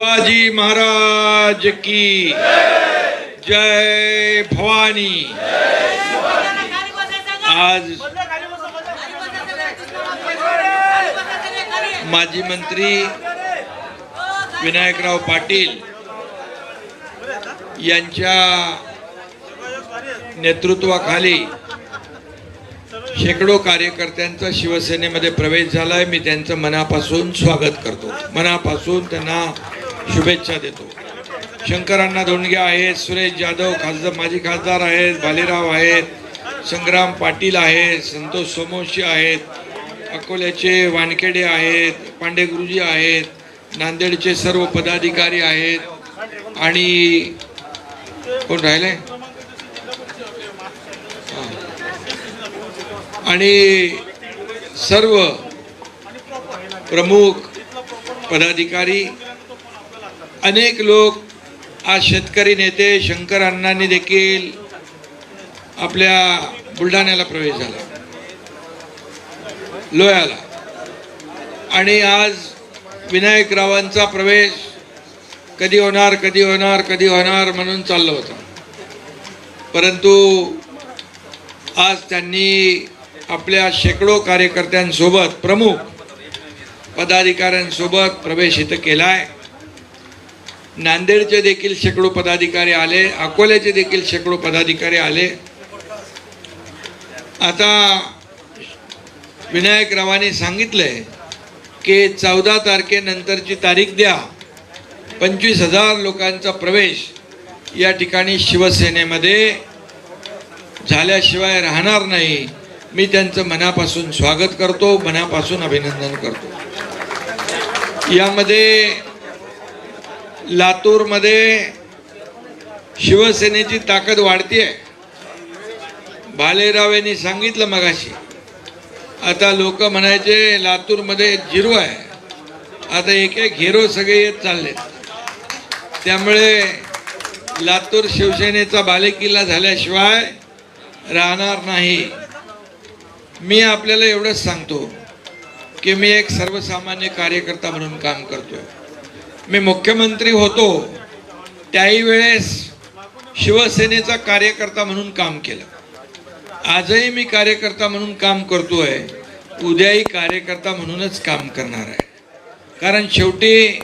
शिवाजी महाराज की जय भवानी। आज माजी मंत्री विनायकराव पाटील यांच्या नेतृत्वाखाली शेकडो कार्यकर्त्यांचा शिवसेनेमध्ये प्रवेश झालाय। मी त्यांचं मनापासून स्वागत करतो, मनापासून त्यांना शुभेच्छा देतो। शंकरांना धोंडगे आहेत, सुरेश जाधव खासदार माजी खासदार आहेत, भालेराव आहेत, संग्राम पाटील आहेत, संतोष सोमवंशी आहेत, अकोल्याचे वानखेडे आहेत, पांडे गुरुजी आहेत, नांदेडचे सर्व पदाधिकारी आहेत आणि कोण राहिले आणि सर्व प्रमुख पदाधिकारी अनेक लोक आज शेतकरी नेते शंकर अण्णांनी देखील आपल्या बुलढाण्याला प्रवेश झाला, लोह्याला, आणि आज विनायकरावांचा प्रवेश कधी होणार कधी होणार कधी होणार म्हणून चाललं होतं, परंतु आज त्यांनी आपल्या शेकडो कार्यकर्त्यांसोबत प्रमुख पदाधिकाऱ्यांसोबत प्रवेश इथं केलाय। नांदेडचे देखील शेकडो पदाधिकारी आले, अकोल्याचे देखील शेकडो पदाधिकारी आले। आता विनायकरावांनी सांगितलंय की 14 तारखेनंतरची तारीख द्या, 25,000 लोकांचा प्रवेश या ठिकाणी शिवसेनेमध्ये झाल्याशिवाय राहणार नाही। मी त्यांचं मनापासून स्वागत करतो, मनापासून अभिनंदन करतो। यामध्ये लातूरमध्ये शिवसेनेची ताकद वाढते आहे। भालेराव यांनी सांगितलं मगाशी, आता लोक म्हणायचे लातूरमध्ये झिरो आहे, आता एक एक हिरो सगळे येत चालले, त्यामुळे लातूर शिवसेनेचा बालेकिल्ला झाल्याशिवाय राहणार नाही। मी आपल्याला एवढंच सांगतो की मी एक सर्वसामान्य कार्यकर्ता म्हणून काम करतोय। मी मुख्यमंत्री होतो त्याही वेळेस शिवसेनेचा कार्यकर्ता म्हणून काम केलं, आजही मी कार्यकर्ता म्हणून काम करतोय, उद्याही कार्यकर्ता म्हणूनच काम करणार आहे। कारण शेवटी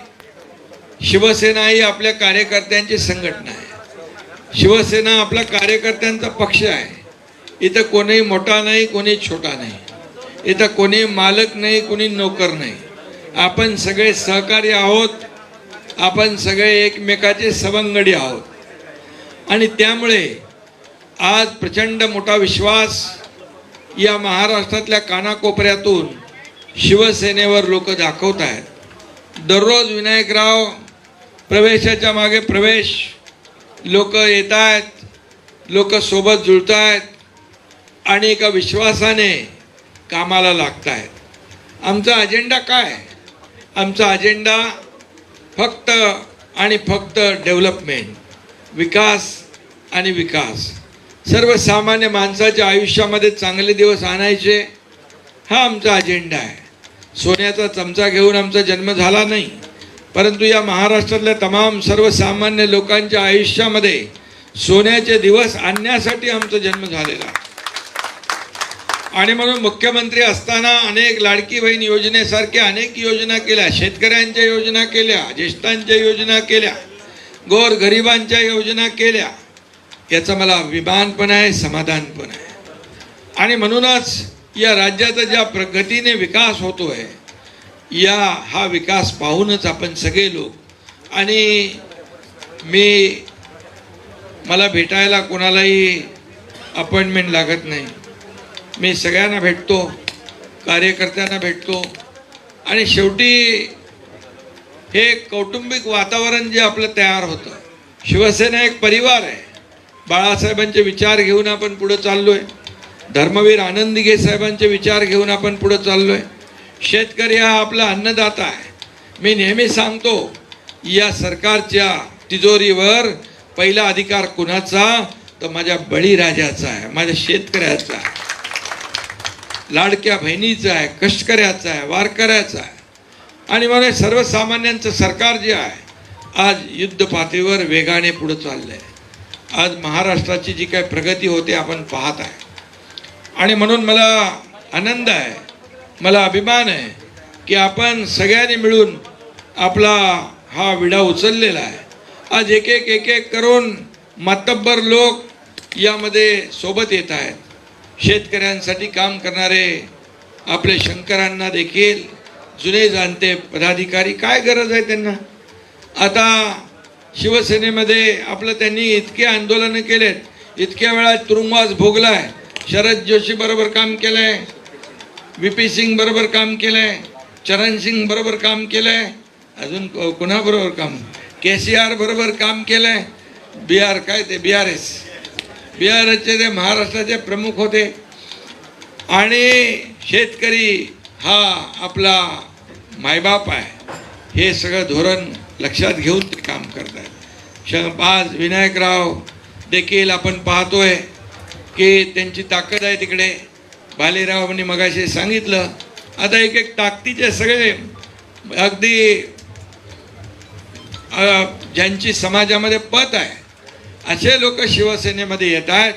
शिवसेना ही आपल्या कार्यकर्त्यांची संघटना आहे, शिवसेना आपला कार्यकर्त्यांचा पक्ष आहे। इथं कोणी मोठा नाही, कोणी छोटा नाही, इथं कोणी मालक नाही, कोणी नोकर नाही, आपण सगळे सहकारी आहोत, आपण सगळे एकमेकाचे सवंगडी आहोत। आणि त्यामुळे आज प्रचंड मोठा विश्वास या महाराष्ट्रातल्या कानाकोपऱ्यातून शिवसेनेवर लोक दाखवत आहेत। दररोज विनायकराव प्रवेशाच्या मागे प्रवेश, लोक येत आहेत, लोक सोबत जुळत आहेत आणि एका विश्वासाने कामाला लागत आहेत। आमचा अजेंडा काय? आमचा अजेंडा फक्त आणि फक्त डेव्हलपमेंट, विकास आणि विकास। सर्वसामान्य माणसाच्या आयुष्यामध्ये चांगले दिवस आणायचे, हा आमचा अजेंडा आहे। सोन्याचा चमचा घेऊन आमचा जन्म झाला नाही, परंतु या महाराष्ट्रातल्या तमाम सर्वसामान्य लोकांच्या आयुष्यामध्ये सोन्याचे दिवस आणण्यासाठी आमचा जन्म झालेला आहे। आणि म्हणून मुख्यमंत्री असताना अनेक लाडकी बहीण योजनेसारख्या अनेक योजना केल्या, शेतकऱ्यांच्या योजना केल्या, ज्येष्ठांच्या योजना केल्या, गोरगरिबांच्या योजना केल्या। याचा मला अभिमान पण आहे, समाधान पण आहे। आणि म्हणूनच या राज्याचा ज्या प्रगतीने विकास होतोय, हा विकास पाहूनच आपण सगळे लोक, आणि मला भेटायला कोणालाही अपॉइंटमेंट लागत नाही, मी सगळ्यांना भेटतो, कार्यकर्त्यांना भेटतो। आणि शेवटी हे कौटुंबिक वातावरण जे आपलं तयार होतं, शिवसेना एक परिवार आहे। बाळासाहेबांचे विचार घेऊन आपण पुढे चाललोय, धर्मवीर आनंद दिघे साहेबांचे विचार घेऊन आपण पुढे चाललोय। शेतकरी हा आपला अन्नदाता आहे। मी नेहमी सांगतो, या सरकारच्या तिजोरीवर पहिला अधिकार कुणाचा? तर माझ्या बळीराजाचा आहे, माझ्या शेतकऱ्याचा आहे, लाडक्या बहिणीचा आहे, कष्टकऱ्याचा आहे, वारकऱ्याचा आहे। आणि म्हणून सर्वसामान्यांचं सरकार जे आहे आज युद्ध पातळीवर वेगाने पुढे चाललंय. आज महाराष्ट्राची जी काही प्रगती होते आपण पाहत आहे आणि म्हणून मला आनंद आहे, मला अभिमान आहे की आपण सगळ्यांनी मिळून आपला हा विडा उचललेला आहे. आज एक एक करून मातब्बर लोक यामध्ये सोबत येत आहेत. शेतकऱ्यांसाठी काम करणारे आपले शंकरांना देखील जुने जाणते पदाधिकारी, काय गरज आहे त्यांना. आता शिवसेनेमध्ये आपलं त्यांनी इतके आंदोलनं केलेत, इतक्या वेळा तुरुंगवास भोगलाय. शरद जोशी बरोबर काम केलंय, VP सिंग बरोबर काम केलंय, चरण सिंग बरोबर काम केलंय, अजून कोणाबरोबर काम, KCR बरोबर काम केलंय. BRSचे ते महाराष्ट्राचे प्रमुख होते. आणि शेतकरी हा आपला मायबाप आहे, हे सगळं धोरण लक्षात घेऊन ते काम करतात. आज विनायकराव देखील आपण पाहतोय की त्यांची ताकद आहे तिकडे. भालेरावांनी मगाशी सांगितलं, आता एक ताकदीचे सगळे अगदी ज्यांची समाजामध्ये पत आहे असे लोक शिवसेनेमध्ये येत आहेत.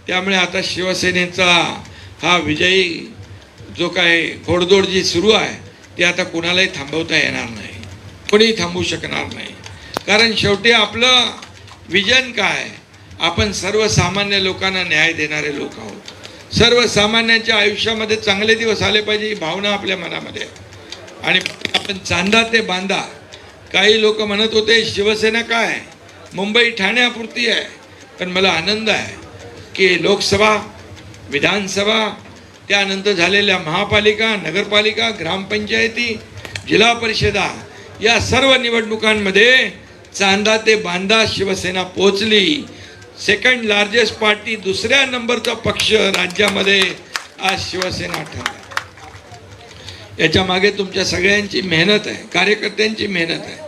त्यामुळे आता शिवसेनेचा हा विजयी जो काय घोडदौड जी सुरू आहे ती आता कोणालाही थांबवता येणार नाही, कोणीही थांबवू शकणार नाही. कारण शेवटी आपलं विजन काय, आपण सर्वसामान्य लोकांना न्याय देणारे लोक आहोत. सर्वसामान्यांच्या आयुष्यामध्ये चांगले दिवस आले पाहिजे ही भावना आपल्या मनामध्ये. आणि आपण चांदा ते बांधा. काही लोक म्हणत होते शिवसेना काय मुंबई ठाण्यापुरती आहे, पण मला आनंद आहे की लोकसभा, विधानसभा, त्यानंतर झालेल्या महापालिका, नगरपालिका, ग्रामपंचायती, जिल्हा परिषदा या सर्व निवडणुकांमध्ये चांदा ते बांधा शिवसेना पोचली. सेकंड लार्जेस्ट पार्टी, दुसऱ्या नंबरचा पक्ष राज्यामध्ये आज शिवसेना ठरला. याच्या मागे तुमच्या सगळ्यांची मेहनत आहे, कार्यकर्त्यांची मेहनत आहे.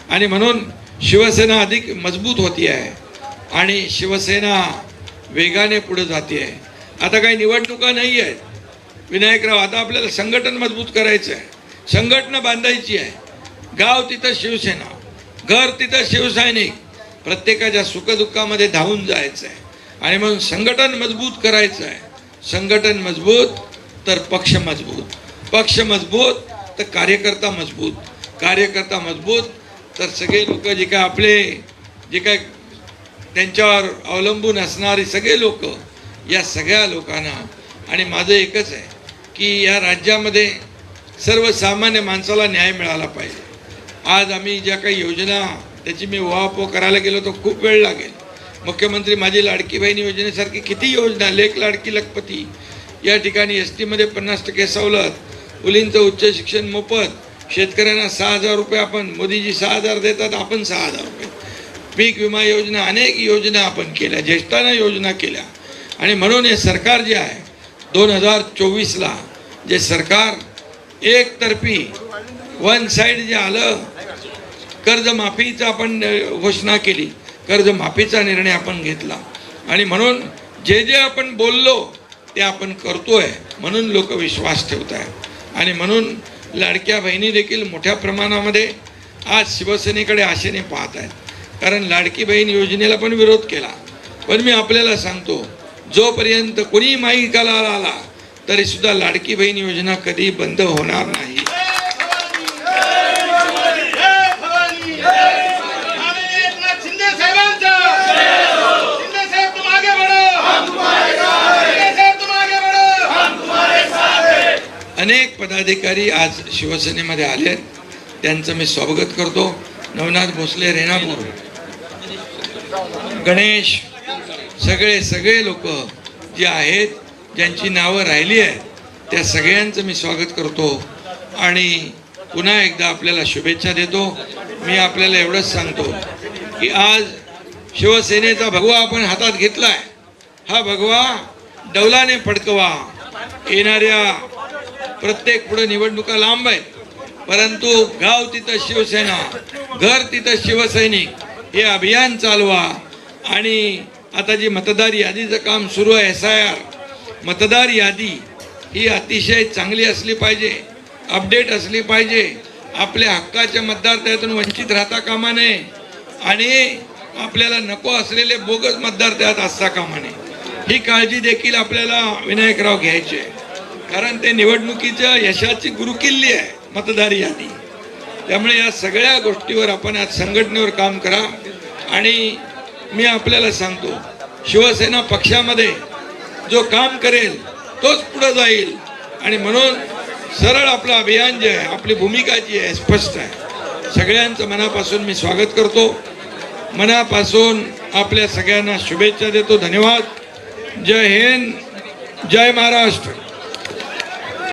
आणि म्हणून शिवसेना अधिक मजबूत होती आहे आणि शिवसेना वेगाने पुढे जाते आहे. आता काही निवडणुका नाही आहेत विनायकराव, आता आपल्याला संघटन मजबूत करायचं आहे, संघटना बांधायची आहे. गाव तिथं शिवसेना, घर तिथं शिवसैनिक, प्रत्येकाच्या सुखदुःखामध्ये धावून जायचं आहे. आणि म्हणून संघटन मजबूत करायचं आहे. संघटन मजबूत तर पक्ष मजबूत, पक्ष मजबूत तर कार्यकर्ता मजबूत, कार्यकर्ता मजबूत तर सगळे लोक जे काय आपले जे काय त्यांच्यावर अवलंबून असणारे सगळे लोक, या सगळ्या लोकांना. आणि माझं एकच आहे की या राज्यामध्ये सर्वसामान्य माणसाला न्याय मिळाला पाहिजे. आज आम्ही ज्या काही योजना त्याची मी उहापोह करायला गेलो तर खूप वेळ लागेल. मुख्यमंत्री माझी लाडकी बहीण योजनेसारखी किती योजना, लेक लाडकी लखपती, या ठिकाणी STमध्ये 50% सवलत, मुलींचं उच्च शिक्षण मोफत, शेतकऱ्यांना 6,000 रुपये, आपण मोदीजी 6,000 देतात, आपण 6,000 रुपये, पीक विमा योजना, अनेक योजना आपण केल्या, ज्येष्ठांना योजना केल्या. आणि म्हणून हे सरकार जे आहे 2024ला जे सरकार एकतर्फी वन साईड जे आलं, कर्जमाफीचा आपण घोषणा केली, कर्जमाफीचा निर्णय आपण घेतला. आणि म्हणून जे जे आपण बोललो ते आपण करतोय, म्हणून लोक विश्वास ठेवत आहे. आणि म्हणून लाडक्या बहिणी देखील मोठ्या प्रमाणामध्ये आज शिवसेनेकडे आशेने पाहत आहेत. कारण लाडकी बहीण योजनेला पण विरोध केला, पण मी आपल्याला सांगतो जोपर्यंत कोणी माईकाला आला तरी सुद्धा लाडकी बहीण योजना कधी बंद होणार नाही. अनेक पदाधिकारी आज शिवसेनेमध्ये आले, त्यांचं मी स्वागत करतो. नवनाथ भोसले, रेणापूर, गणेश, सगळे लोक जे आहेत ज्यांची नावं राहिली आहेत त्या सगळ्यांचं मी स्वागत करतो. आणि पुन्हा एकदा आपल्याला शुभेच्छा देतो. मी आपल्याला एवढंच सांगतो की आज शिवसेनेचा भगवा आपण हातात घेतलाय. हा भगवा डौलाने फडकवा. येणाऱ्या प्रत्येक पुढे निवडणुका लांब आहेत, परंतु गाव तिथं शिवसेना, घर तिथं शिवसैनिक हे अभियान चालवा. आणि आता जी मतदार यादीचं काम सुरू आहे, SIR मतदार यादी ही अतिशय चांगली असली पाहिजे, अपडेट असली पाहिजे. आपल्या हक्काच्या मतदार वंचित राहता कामा नये आणि आपल्याला नको असलेले बोगस मतदार त्यात असता कामा नये, ही काळजी देखील आपल्याला विनायकराव घ्यायची आहे. कारण ते निवडणुकीच्या यशाची गुरुकिल्ली आहे मतदार यादी. त्यामुळे या सगळ्या गोष्टीवर आपण आज संघटनेवर काम करा. आणि मी आपल्याला सांगतो, शिवसेना पक्षामध्ये जो काम करेल तोच पुढे जाईल. आणि म्हणून सरळ आपलं अभियान जे आहे, आपली भूमिका जी आहे स्पष्ट आहे. सगळ्यांचं मनापासून मी स्वागत करतो. मनापासून आपल्या सगळ्यांना शुभेच्छा देतो. धन्यवाद. जय हिंद, जय महाराष्ट्र.